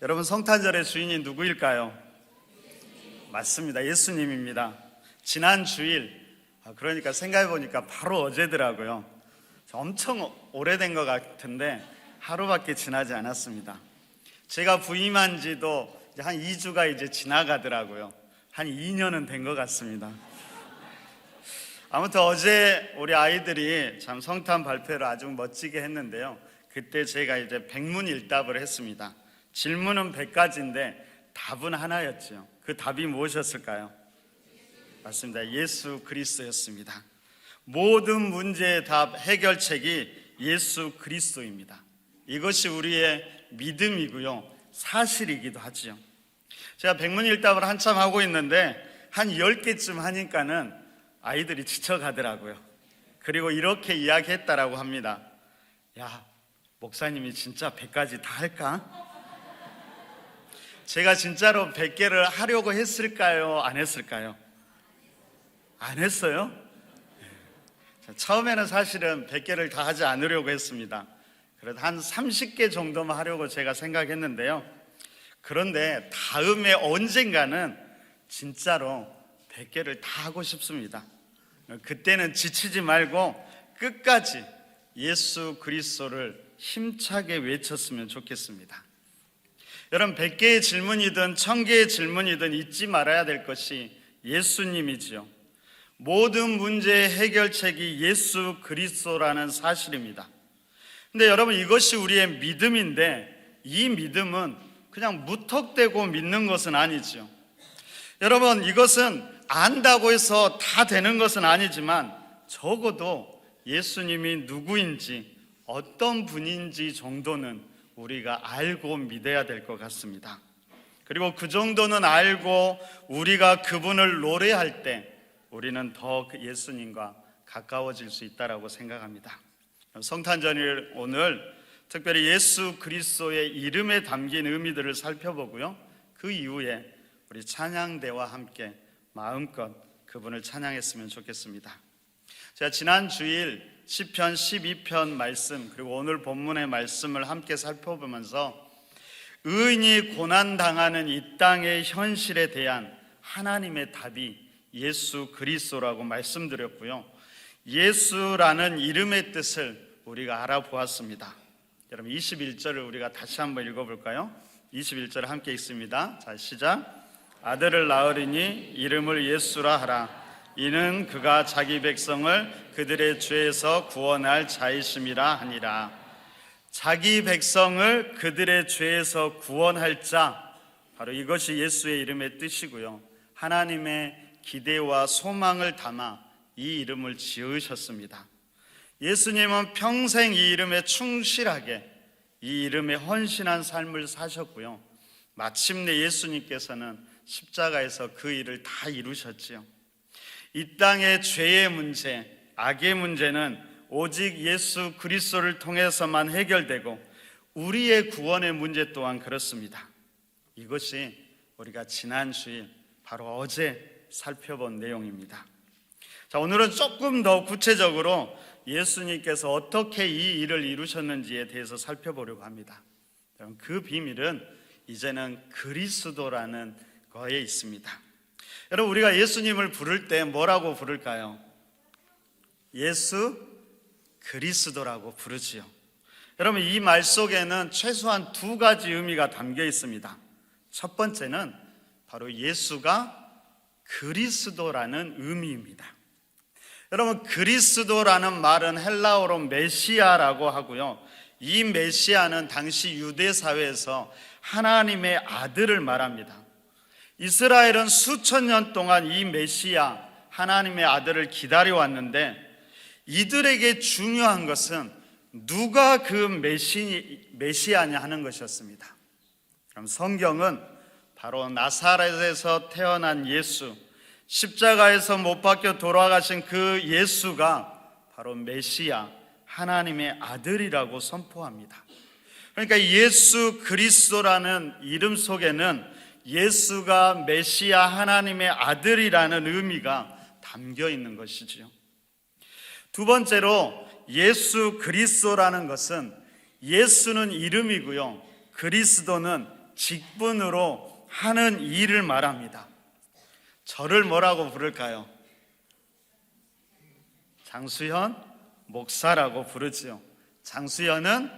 여러분, 성탄절의 주인이 누구일까요? 맞습니다. 예수님입니다. 지난 주일, 그러니까 생각해 보니까 바로 어제더라고요. 엄청 오래된 것 같은데 하루밖에 지나지 않았습니다. 제가 부임한 지도 한 2주가 이제 지나가더라고요. 한 2년은 된 것 같습니다. 아무튼 어제 우리 아이들이 참 성탄 발표를 아주 멋지게 했는데요. 그때 제가 이제 백문일답을 했습니다. 질문은 100가지인데 답은 하나였죠. 그 답이 무엇이었을까요? 맞습니다. 예수 그리스도였습니다. 모든 문제의 답, 해결책이 예수 그리스도입니다. 이것이 우리의 믿음이고요, 사실이기도 하지요. 제가 백문일답을 한참 하고 있는데 한 10개쯤 하니까는 아이들이 지쳐가더라고요. 그리고 이렇게 이야기했다라고 합니다. 야, 목사님이 진짜 100가지 다 할까? 제가 진짜로 100개를 하려고 했을까요? 안 했을까요? 안 했어요? 처음에는 사실은 100개를 다 하지 않으려고 했습니다. 그래도 한 30개 정도만 하려고 제가 생각했는데요. 그런데 다음에 언젠가는 진짜로 100개를 다 하고 싶습니다. 그때는 지치지 말고 끝까지 예수 그리스도를 힘차게 외쳤으면 좋겠습니다. 여러분, 100개의 질문이든 1000개의 질문이든 잊지 말아야 될 것이 예수님이지요. 모든 문제의 해결책이 예수 그리스도라는 사실입니다. 근데 여러분, 이것이 우리의 믿음인데 이 믿음은 그냥 무턱대고 믿는 것은 아니죠. 여러분, 이것은 안다고 해서 다 되는 것은 아니지만 적어도 예수님이 누구인지 어떤 분인지 정도는 우리가 알고 믿어야 될 것 같습니다. 그리고 그 정도는 알고 우리가 그분을 노래할 때 우리는 더 예수님과 가까워질 수 있다고 생각합니다. 성탄절일 오늘 특별히 예수 그리스도의 이름에 담긴 의미들을 살펴보고요, 그 이후에 우리 찬양대와 함께 마음껏 그분을 찬양했으면 좋겠습니다. 제가 지난 주일 시편 12편 말씀, 그리고 오늘 본문의 말씀을 함께 살펴보면서 의인이 고난당하는 이 땅의 현실에 대한 하나님의 답이 예수 그리스도라고 말씀드렸고요, 예수라는 이름의 뜻을 우리가 알아보았습니다. 여러분, 21절을 우리가 다시 한번 읽어볼까요? 21절 함께 읽습니다. 자, 시작. 아들을 낳으리니 이름을 예수라 하라. 이는 그가 자기 백성을 그들의 죄에서 구원할 자이심이라 하니라. 자기 백성을 그들의 죄에서 구원할 자, 바로 이것이 예수의 이름의 뜻이고요, 하나님의 기대와 소망을 담아 이 이름을 지으셨습니다. 예수님은 평생 이 이름에 충실하게 이 이름에 헌신한 삶을 사셨고요, 마침내 예수님께서는 십자가에서 그 일을 다 이루셨지요. 이 땅의 죄의 문제, 악의 문제는 오직 예수 그리스도를 통해서만 해결되고 우리의 구원의 문제 또한 그렇습니다. 이것이 우리가 지난 주일 바로 어제 살펴본 내용입니다. 자, 오늘은 조금 더 구체적으로 예수님께서 어떻게 이 일을 이루셨는지에 대해서 살펴보려고 합니다. 그 비밀은 이제는 그리스도라는 거에 있습니다. 여러분, 우리가 예수님을 부를 때 뭐라고 부를까요? 예수 그리스도라고 부르지요. 여러분, 이 말 속에는 최소한 2가지 의미가 담겨 있습니다. 첫 번째는 바로 예수가 그리스도라는 의미입니다. 여러분, 그리스도라는 말은 헬라어로 메시아라고 하고요, 이 메시아는 당시 유대 사회에서 하나님의 아들을 말합니다. 이스라엘은 수천 년 동안 이 메시아, 하나님의 아들을 기다려왔는데 이들에게 중요한 것은 누가 그 메시아냐 하는 것이었습니다. 그럼 성경은 바로 나사렛에서 태어난 예수, 십자가에서 못 박혀 돌아가신 그 예수가 바로 메시아, 하나님의 아들이라고 선포합니다. 그러니까 예수 그리스도라는 이름 속에는 예수가 메시아, 하나님의 아들이라는 의미가 담겨 있는 것이지요. 두 번째로 예수 그리스도라는 것은 예수는 이름이고요, 그리스도는 직분으로 하는 일을 말합니다. 저를 뭐라고 부를까요? 장수현 목사라고 부르지요. 장수현은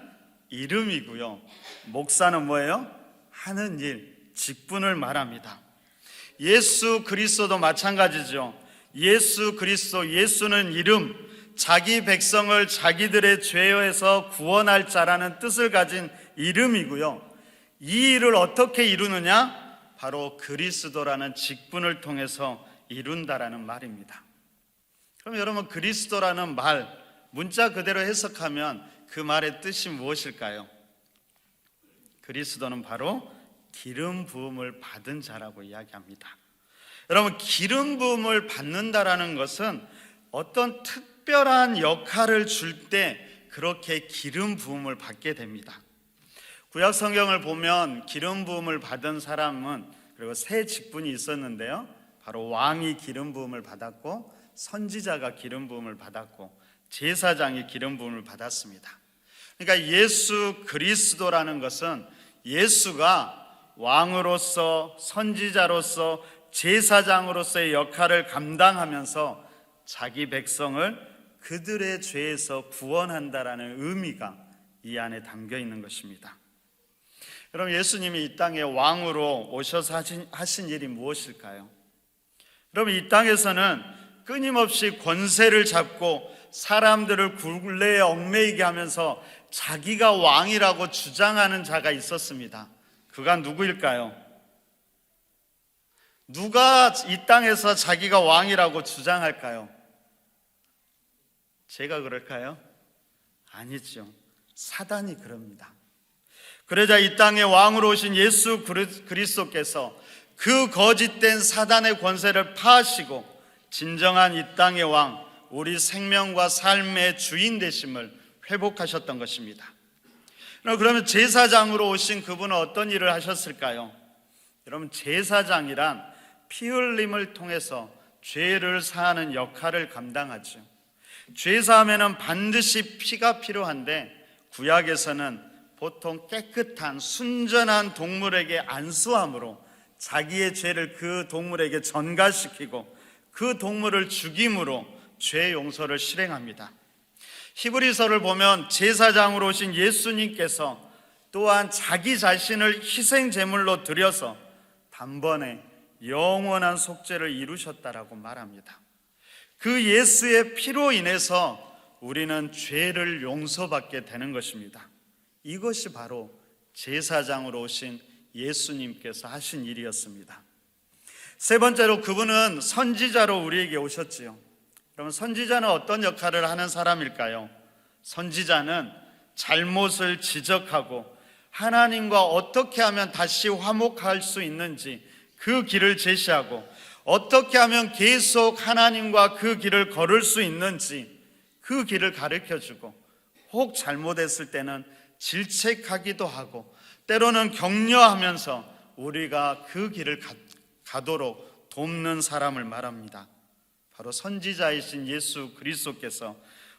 이름이고요. 목사는 뭐예요? 하는 일, 직분을 말합니다. 예수 그리스도도 마찬가지죠. 예수 그리스도, 예수는 이름, 자기 백성을 자기들의 죄에서 구원할 자라는 뜻을 가진 이름이고요. 이 일을 어떻게 이루느냐? 바로 그리스도라는 직분을 통해서 이룬다라는 말입니다. 그럼 여러분, 그리스도라는 말 문자 그대로 해석하면 그 말의 뜻이 무엇일까요? 그리스도는 바로 기름 부음을 받은 자라고 이야기합니다. 여러분, 기름 부음을 받는다라는 것은 어떤 특별한 역할을 줄 때 그렇게 기름 부음을 받게 됩니다. 구약 성경을 보면 기름 부음을 받은 사람은 그리고 세 직분이 있었는데요. 바로 왕이 기름 부음을 받았고, 선지자가 기름 부음을 받았고, 제사장이 기름 부음을 받았습니다. 그러니까 예수 그리스도라는 것은 예수가 왕으로서, 선지자로서, 제사장으로서의 역할을 감당하면서 자기 백성을 그들의 죄에서 구원한다라는 의미가 이 안에 담겨 있는 것입니다. 그럼 예수님이 이 땅에 왕으로 오셔서 하신 일이 무엇일까요? 여러분, 이 땅에서는 끊임없이 권세를 잡고 사람들을 굴레에 얽매이게 하면서 자기가 왕이라고 주장하는 자가 있었습니다. 그가 누구일까요? 누가 이 땅에서 자기가 왕이라고 주장할까요? 제가 그럴까요? 아니죠. 사단이 그럽니다. 그러자 이 땅에 왕으로 오신 예수 그리스도께서 그 거짓된 사단의 권세를 파하시고 진정한 이 땅의 왕, 우리 생명과 삶의 주인 되심을 회복하셨던 것입니다. 그러면 제사장으로 오신 그분은 어떤 일을 하셨을까요? 여러분, 제사장이란 피 흘림을 통해서 죄를 사하는 역할을 감당하죠. 죄 사함에는 반드시 피가 필요한데 구약에서는 보통 깨끗한 순전한 동물에게 안수함으로 자기의 죄를 그 동물에게 전가시키고 그 동물을 죽임으로 죄 용서를 실행합니다. 히브리서를 보면 제사장으로 오신 예수님께서 또한 자기 자신을 희생 제물로 드려서 단번에 영원한 속죄를 이루셨다라고 말합니다. 그 예수의 피로 인해서 우리는 죄를 용서받게 되는 것입니다. 이것이 바로 제사장으로 오신 예수님께서 하신 일이었습니다. 세 번째로 그분은 선지자로 우리에게 오셨지요. 그러면 선지자는 어떤 역할을 하는 사람일까요? 선지자는 잘못을 지적하고 하나님과 어떻게 하면 다시 화목할 수 있는지 그 길을 제시하고 어떻게 하면 계속 하나님과 그 길을 걸을 수 있는지 그 길을 가르쳐주고 혹 잘못했을 때는 질책하기도 하고 때로는 격려하면서 우리가 그 길을 가도록 돕는 사람을 말합니다. 바로 선지자이신 예수 그리스도께서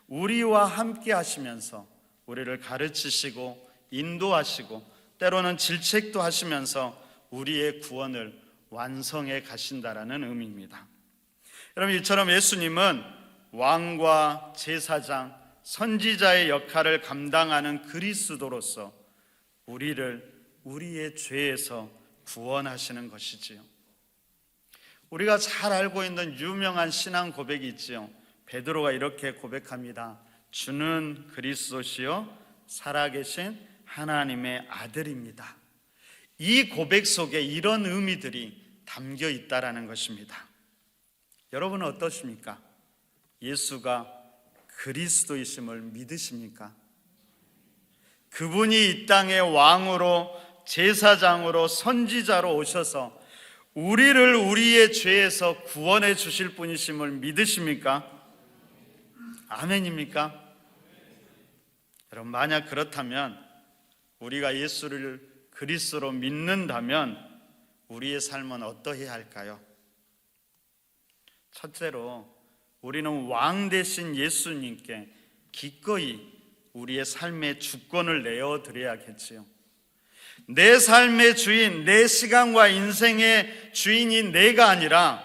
우리와 함께 하시면서 우리를 가르치시고 인도하시고 때로는 질책도 하시면서 우리의 구원을 완성해 가신다라는 의미입니다. 여러분, 이처럼 예수님은 왕과 제사장, 선지자의 역할을 감당하는 그리스도로서 우리를 우리의 죄에서 구원하시는 것이지요. 우리가 잘 알고 있는 유명한 신앙 고백이 있지요. 베드로가 이렇게 고백합니다. 주는 그리스도시요 살아계신 하나님의 아들입니다. 이 고백 속에 이런 의미들이 담겨 있다라는 것입니다. 여러분은 어떠십니까? 예수가 그리스도이심을 믿으십니까? 그분이 이 땅의 왕으로, 제사장으로, 선지자로 오셔서 우리를 우리의 죄에서 구원해 주실 분이심을 믿으십니까? 아멘입니까? 여러분, 만약 그렇다면 우리가 예수를 그리스도로 믿는다면 우리의 삶은 어떠해야 할까요? 첫째로 우리는 왕 되신 예수님께 기꺼이 우리의 삶의 주권을 내어드려야겠지요. 내 삶의 주인, 내 시간과 인생의 주인이 내가 아니라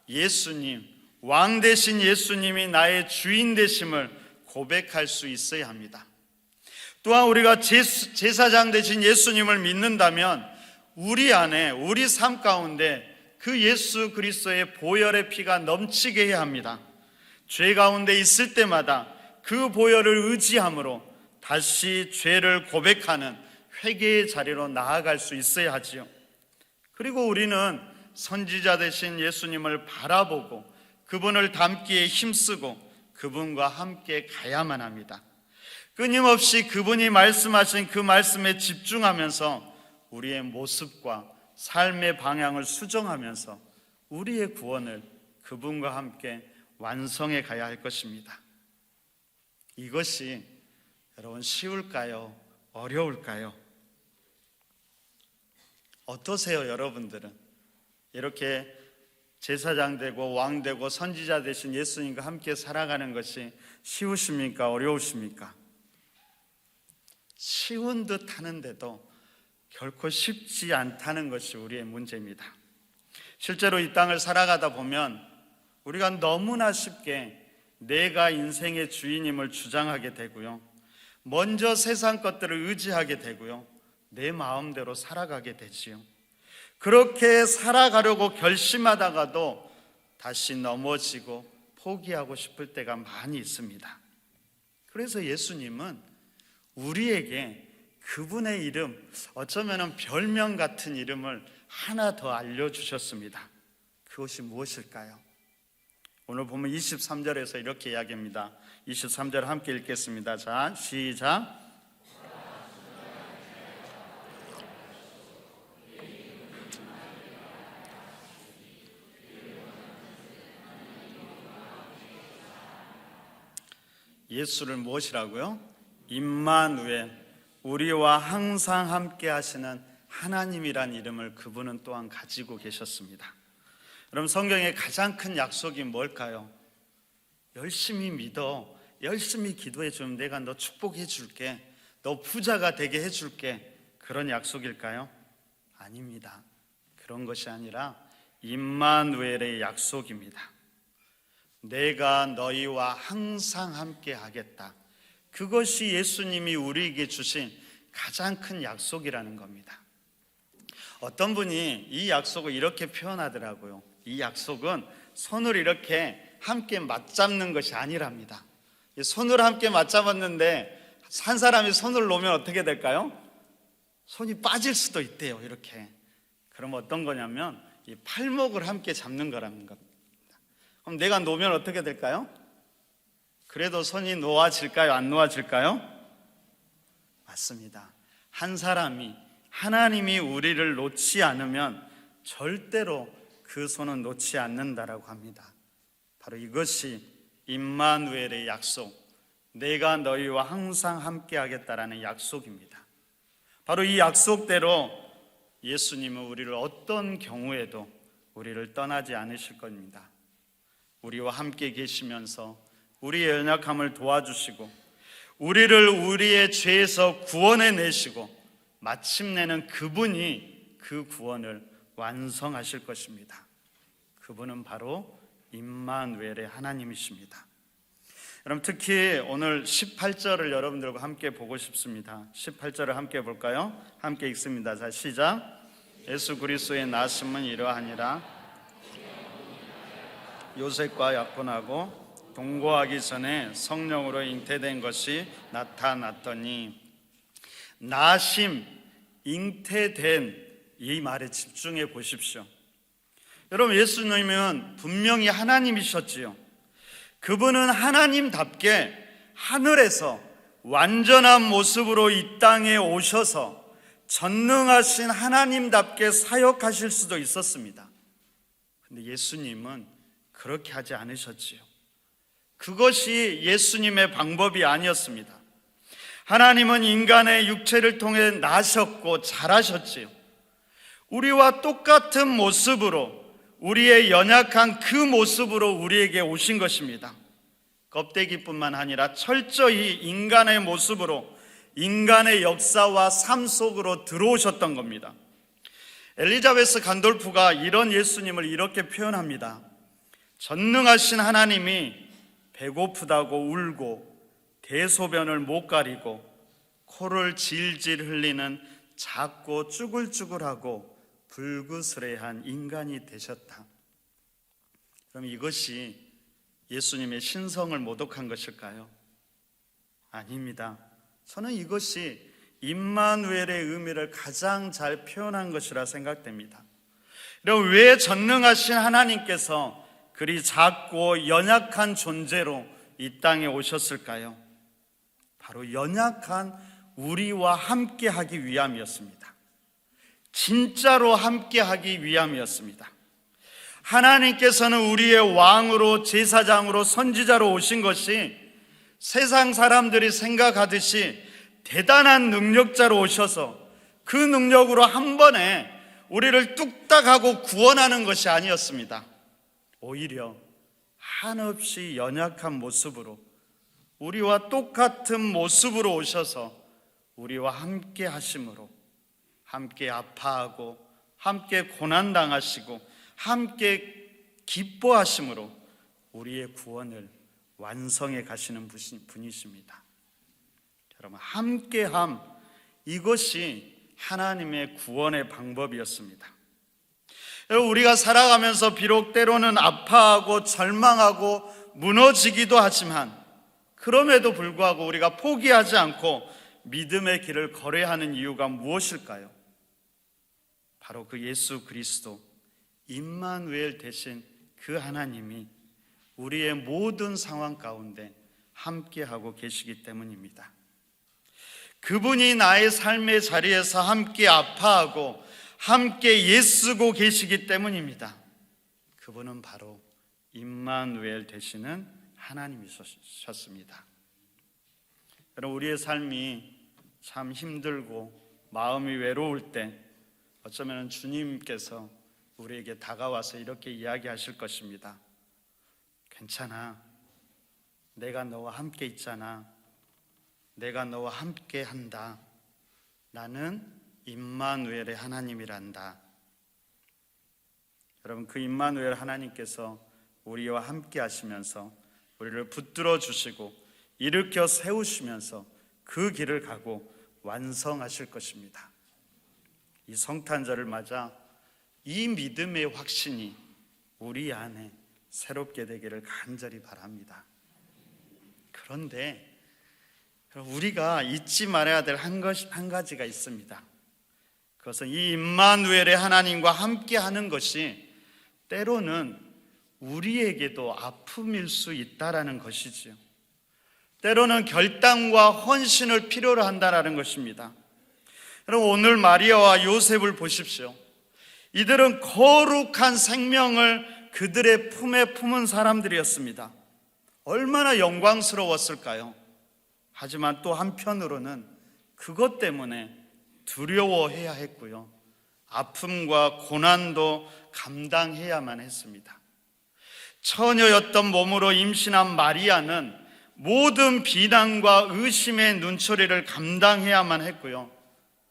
예수님, 왕 되신 예수님이 나의 주인 되심을 고백할 수 있어야 합니다. 또한 우리가 제사장 되신 예수님을 믿는다면 우리 안에, 우리 삶 가운데 그 예수 그리스도의 보혈의 피가 넘치게 해야 합니다. 죄 가운데 있을 때마다 그 보혈을 의지함으로 다시 죄를 고백하는 회개의 자리로 나아갈 수 있어야 하지요. 그리고 우리는 선지자 되신 예수님을 바라보고 그분을 닮기에 힘쓰고 그분과 함께 가야만 합니다. 끊임없이 그분이 말씀하신 그 말씀에 집중하면서 우리의 모습과 삶의 방향을 수정하면서 우리의 구원을 그분과 함께 완성해 가야 할 것입니다. 이것이 여러분 쉬울까요? 어려울까요? 어떠세요, 여러분들은? 이렇게 제사장 되고 왕 되고 선지자 되신 예수님과 함께 살아가는 것이 쉬우십니까? 어려우십니까? 쉬운 듯 하는데도 결코 쉽지 않다는 것이 우리의 문제입니다. 실제로 이 땅을 살아가다 보면 우리가 너무나 쉽게 내가 인생의 주인임을 주장하게 되고요, 먼저 세상 것들을 의지하게 되고요, 내 마음대로 살아가게 되지요. 그렇게 살아가려고 결심하다가도 다시 넘어지고 포기하고 싶을 때가 많이 있습니다. 그래서 예수님은 우리에게 그분의 이름, 어쩌면 별명 같은 이름을 하나 더 알려주셨습니다. 그것이 무엇일까요? 오늘 보면 23절에서 이렇게 이야기합니다. 23절 함께 읽겠습니다. 자, 시작. 예수를 무엇이라고요? 임마누엘, 우리와 항상 함께 하시는 하나님이란 이름을 그분은 또한 가지고 계셨습니다. 여러분, 성경의 가장 큰 약속이 뭘까요? 열심히 믿어, 열심히 기도해 주면 내가 너 축복해 줄게, 너 부자가 되게 해 줄게, 그런 약속일까요? 아닙니다. 그런 것이 아니라 임마누엘의 약속입니다. 내가 너희와 항상 함께 하겠다. 그것이 예수님이 우리에게 주신 가장 큰 약속이라는 겁니다. 어떤 분이 이 약속을 이렇게 표현하더라고요. 이 약속은 손을 이렇게 함께 맞잡는 것이 아니랍니다. 손을 함께 맞잡았는데 한 사람이 손을 놓으면 어떻게 될까요? 손이 빠질 수도 있대요. 이렇게. 그럼 어떤 거냐면 이 팔목을 함께 잡는 거라는 겁니다. 그럼 내가 놓으면 어떻게 될까요? 그래도 손이 놓아질까요? 안 놓아질까요? 맞습니다. 한 사람이, 하나님이 우리를 놓지 않으면 절대로 그 손은 놓지 않는다라고 합니다. 바로 이것이 임마누엘의 약속, 내가 너희와 항상 함께 하겠다라는 약속입니다. 바로 이 약속대로 예수님은 우리를 어떤 경우에도 우리를 떠나지 않으실 겁니다. 우리와 함께 계시면서 우리의 연약함을 도와주시고 우리를 우리의 죄에서 구원해 내시고 마침내는 그분이 그 구원을 완성하실 것입니다. 그분은 바로 임마누엘의 하나님이십니다. 여러분, 특히 오늘 18절을 여러분들과 함께 보고 싶습니다. 18절을 함께 볼까요? 함께 읽습니다. 자, 시작. 예수 그리스도의 나심은 이러하니라. 요셉과 약혼하고 동거하기 전에 성령으로 잉태된 것이 나타났더니, 나심, 잉태된 이 말에 집중해 보십시오. 여러분, 예수님은 분명히 하나님이셨지요. 그분은 하나님답게 하늘에서 완전한 모습으로 이 땅에 오셔서 전능하신 하나님답게 사역하실 수도 있었습니다. 그런데 예수님은 그렇게 하지 않으셨지요. 그것이 예수님의 방법이 아니었습니다. 하나님은 인간의 육체를 통해 나셨고 자라셨지요. 우리와 똑같은 모습으로, 우리의 연약한 그 모습으로 우리에게 오신 것입니다. 껍데기뿐만 아니라 철저히 인간의 모습으로 인간의 역사와 삶 속으로 들어오셨던 겁니다. 엘리자베스 간돌프가 이런 예수님을 이렇게 표현합니다. 전능하신 하나님이 배고프다고 울고 대소변을 못 가리고 코를 질질 흘리는 작고 쭈글쭈글하고 불그스레한 인간이 되셨다. 그럼 이것이 예수님의 신성을 모독한 것일까요? 아닙니다. 저는 이것이 임마누엘의 의미를 가장 잘 표현한 것이라 생각됩니다. 그럼 왜 전능하신 하나님께서 그리 작고 연약한 존재로 이 땅에 오셨을까요? 바로 연약한 우리와 함께하기 위함이었습니다. 진짜로 함께하기 위함이었습니다. 하나님께서는 우리의 왕으로, 제사장으로, 선지자로 오신 것이 세상 사람들이 생각하듯이 대단한 능력자로 오셔서 그 능력으로 한 번에 우리를 뚝딱 하고 구원하는 것이 아니었습니다. 오히려 한없이 연약한 모습으로, 우리와 똑같은 모습으로 오셔서 우리와 함께 하심으로, 함께 아파하고 함께 고난당하시고 함께 기뻐하심으로 우리의 구원을 완성해 가시는 분이십니다. 여러분, 함께함, 이것이 하나님의 구원의 방법이었습니다. 여러분, 우리가 살아가면서 비록 때로는 아파하고 절망하고 무너지기도 하지만 그럼에도 불구하고 우리가 포기하지 않고 믿음의 길을 걸어야 하는 이유가 무엇일까요? 바로 그 예수 그리스도, 임마누엘 되신 그 하나님이 우리의 모든 상황 가운데 함께하고 계시기 때문입니다. 그분이 나의 삶의 자리에서 함께 아파하고 함께 애쓰고 계시기 때문입니다. 그분은 바로 임마누엘 되시는 하나님이셨습니다. 여러분, 우리의 삶이 참 힘들고 마음이 외로울 때 어쩌면 주님께서 우리에게 다가와서 이렇게 이야기하실 것입니다. 괜찮아. 내가 너와 함께 있잖아. 내가 너와 함께 한다. 나는 임마누엘의 하나님이란다. 여러분, 그 임마누엘 하나님께서 우리와 함께 하시면서 우리를 붙들어 주시고 일으켜 세우시면서 그 길을 가고 완성하실 것입니다. 이 성탄절을 맞아 이 믿음의 확신이 우리 안에 새롭게 되기를 간절히 바랍니다. 그런데 우리가 잊지 말아야 될 한 가지가 있습니다. 그것은 이 임마누엘의 하나님과 함께 하는 것이 때로는 우리에게도 아픔일 수 있다라는 것이지요. 때로는 결단과 헌신을 필요로 한다는 것입니다. 여러분, 오늘 마리아와 요셉을 보십시오. 이들은 거룩한 생명을 그들의 품에 품은 사람들이었습니다. 얼마나 영광스러웠을까요? 하지만 또 한편으로는 그것 때문에 두려워해야 했고요, 아픔과 고난도 감당해야만 했습니다. 처녀였던 몸으로 임신한 마리아는 모든 비난과 의심의 눈초리를 감당해야만 했고요,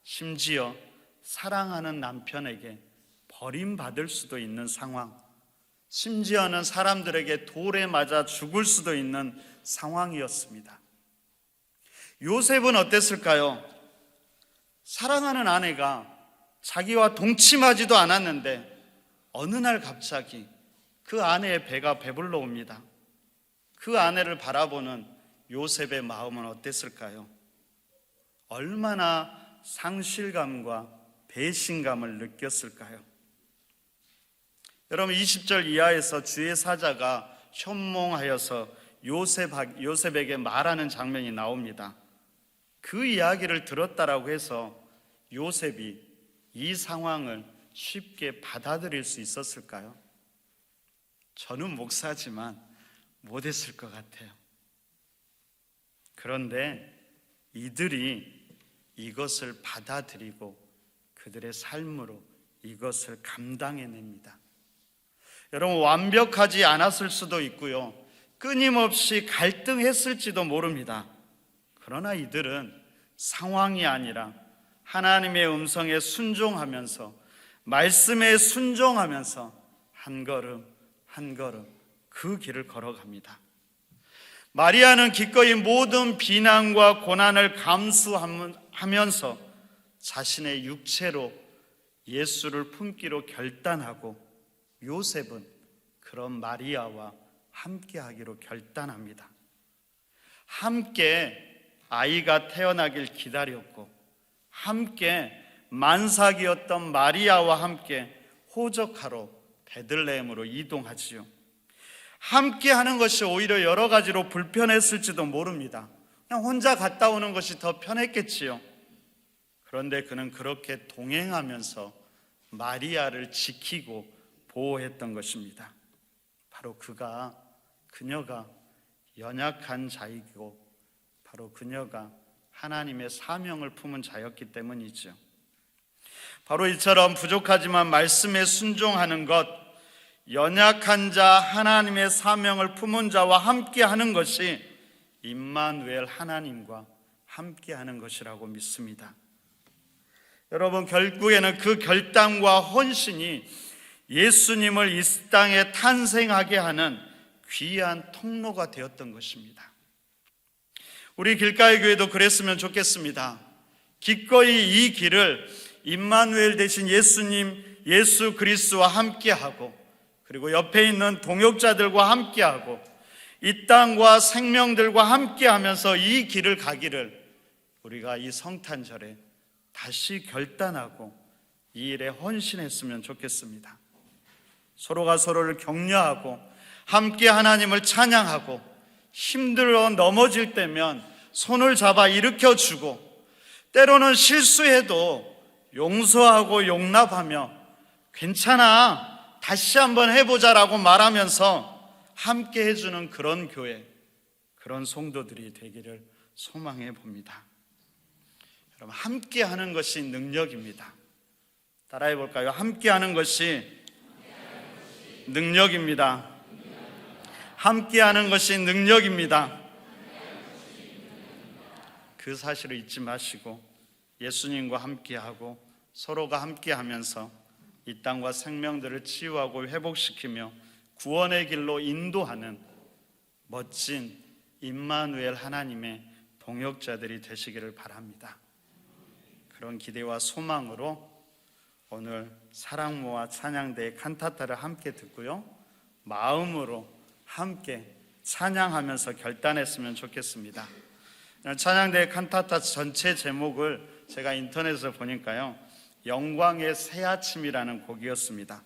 심지어 사랑하는 남편에게 버림받을 수도 있는 상황, 심지어는 사람들에게 돌에 맞아 죽을 수도 있는 상황이었습니다. 요셉은 어땠을까요? 사랑하는 아내가 자기와 동침하지도 않았는데 어느 날 갑자기 그 아내의 배가 배불러 옵니다. 그 아내를 바라보는 요셉의 마음은 어땠을까요? 얼마나 상실감과 배신감을 느꼈을까요? 여러분, 20절 이하에서 주의 사자가 현몽하여서 요셉에게 말하는 장면이 나옵니다. 그 이야기를 들었다라고 해서 요셉이 이 상황을 쉽게 받아들일 수 있었을까요? 저는 목사지만 못했을 것 같아요. 그런데 이들이 이것을 받아들이고 그들의 삶으로 이것을 감당해냅니다. 여러분, 완벽하지 않았을 수도 있고요, 끊임없이 갈등했을지도 모릅니다. 그러나 이들은 상황이 아니라 하나님의 음성에 순종하면서 말씀에 순종하면서 한 걸음 한 걸음 그 길을 걸어갑니다. 마리아는 기꺼이 모든 비난과 고난을 감수하면서 자신의 육체로 예수를 품기로 결단하고, 요셉은 그런 마리아와 함께하기로 결단합니다. 함께 아이가 태어나길 기다렸고, 함께 만삭이었던 마리아와 함께 호적하러 베들레헴으로 이동하지요. 함께 하는 것이 오히려 여러 가지로 불편했을지도 모릅니다. 그냥 혼자 갔다 오는 것이 더 편했겠지요. 그런데 그는 그렇게 동행하면서 마리아를 지키고 보호했던 것입니다. 바로 그녀가 연약한 자이고, 바로 그녀가 하나님의 사명을 품은 자였기 때문이죠. 바로 이처럼 부족하지만 말씀에 순종하는 것, 연약한 자, 하나님의 사명을 품은 자와 함께하는 것이 임마누엘 하나님과 함께하는 것이라고 믿습니다. 여러분, 결국에는 그 결단과 헌신이 예수님을 이 땅에 탄생하게 하는 귀한 통로가 되었던 것입니다. 우리 길가의 교회도 그랬으면 좋겠습니다. 기꺼이 이 길을 임마누엘 되신 예수님, 예수 그리스도와 함께하고, 그리고 옆에 있는 동역자들과 함께하고, 이 땅과 생명들과 함께하면서 이 길을 가기를 우리가 이 성탄절에 다시 결단하고 이 일에 헌신했으면 좋겠습니다. 서로가 서로를 격려하고 함께 하나님을 찬양하고, 힘들어 넘어질 때면 손을 잡아 일으켜주고, 때로는 실수해도 용서하고 용납하며 괜찮아, 다시 한번 해보자라고 말하면서 함께 해주는 그런 교회, 그런 성도들이 되기를 소망해 봅니다. 여러분, 함께 하는 것이 능력입니다. 따라해 볼까요? 함께 하는 것이 능력입니다. 함께 하는 것이 능력입니다. 그 사실을 잊지 마시고 예수님과 함께하고 서로가 함께하면서 이 땅과 생명들을 치유하고 회복시키며 구원의 길로 인도하는 멋진 임마누엘 하나님의 동역자들이 되시기를 바랍니다. 그런 기대와 소망으로 오늘 사랑모아 찬양대의 칸타타를 함께 듣고요, 마음으로 함께 찬양하면서 결단했으면 좋겠습니다. 찬양대의 칸타타 전체 제목을 제가 인터넷에서 보니까요, 영광의 새아침이라는 곡이었습니다.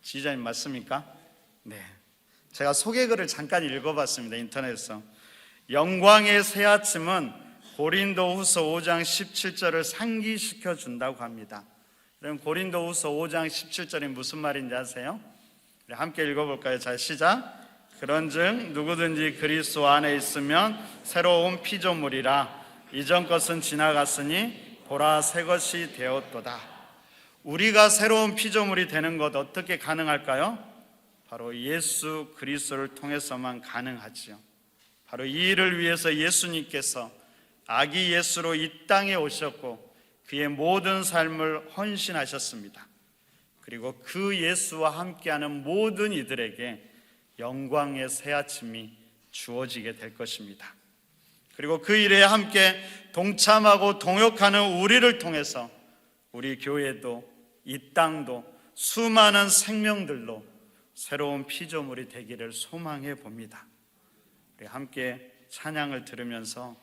지휘자님 맞습니까? 네, 제가 소개글을 잠깐 읽어봤습니다. 인터넷에서 영광의 새아침은 고린도후서 5장 17절을 상기시켜 준다고 합니다. 그럼 고린도후서 5장 17절이 무슨 말인지 아세요? 함께 읽어볼까요? 자, 시작. 그런즉 누구든지 그리스도 안에 있으면 새로운 피조물이라, 이전 것은 지나갔으니 보라 새 것이 되었도다. 우리가 새로운 피조물이 되는 것 어떻게 가능할까요? 바로 예수 그리스도를 통해서만 가능하지요. 바로 이 일을 위해서 예수님께서 아기 예수로 이 땅에 오셨고 그의 모든 삶을 헌신하셨습니다. 그리고 그 예수와 함께하는 모든 이들에게 영광의 새아침이 주어지게 될 것입니다. 그리고 그 일에 함께 동참하고 동역하는 우리를 통해서 우리 교회도 이 땅도 수많은 생명들로 새로운 피조물이 되기를 소망해 봅니다. 우리 함께 찬양을 들으면서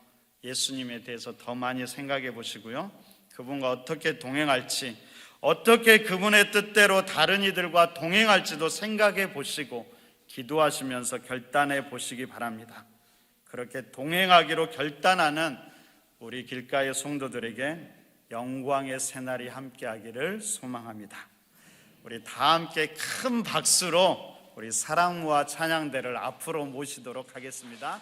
예수님에 대해서 더 많이 생각해 보시고요, 그분과 어떻게 동행할지, 어떻게 그분의 뜻대로 다른 이들과 동행할지도 생각해 보시고 기도하시면서 결단해 보시기 바랍니다. 그렇게 동행하기로 결단하는 우리 길가의 성도들에게 영광의 새날이 함께하기를 소망합니다. 우리 다 함께 큰 박수로 우리 사랑모아 찬양대를 앞으로 모시도록 하겠습니다.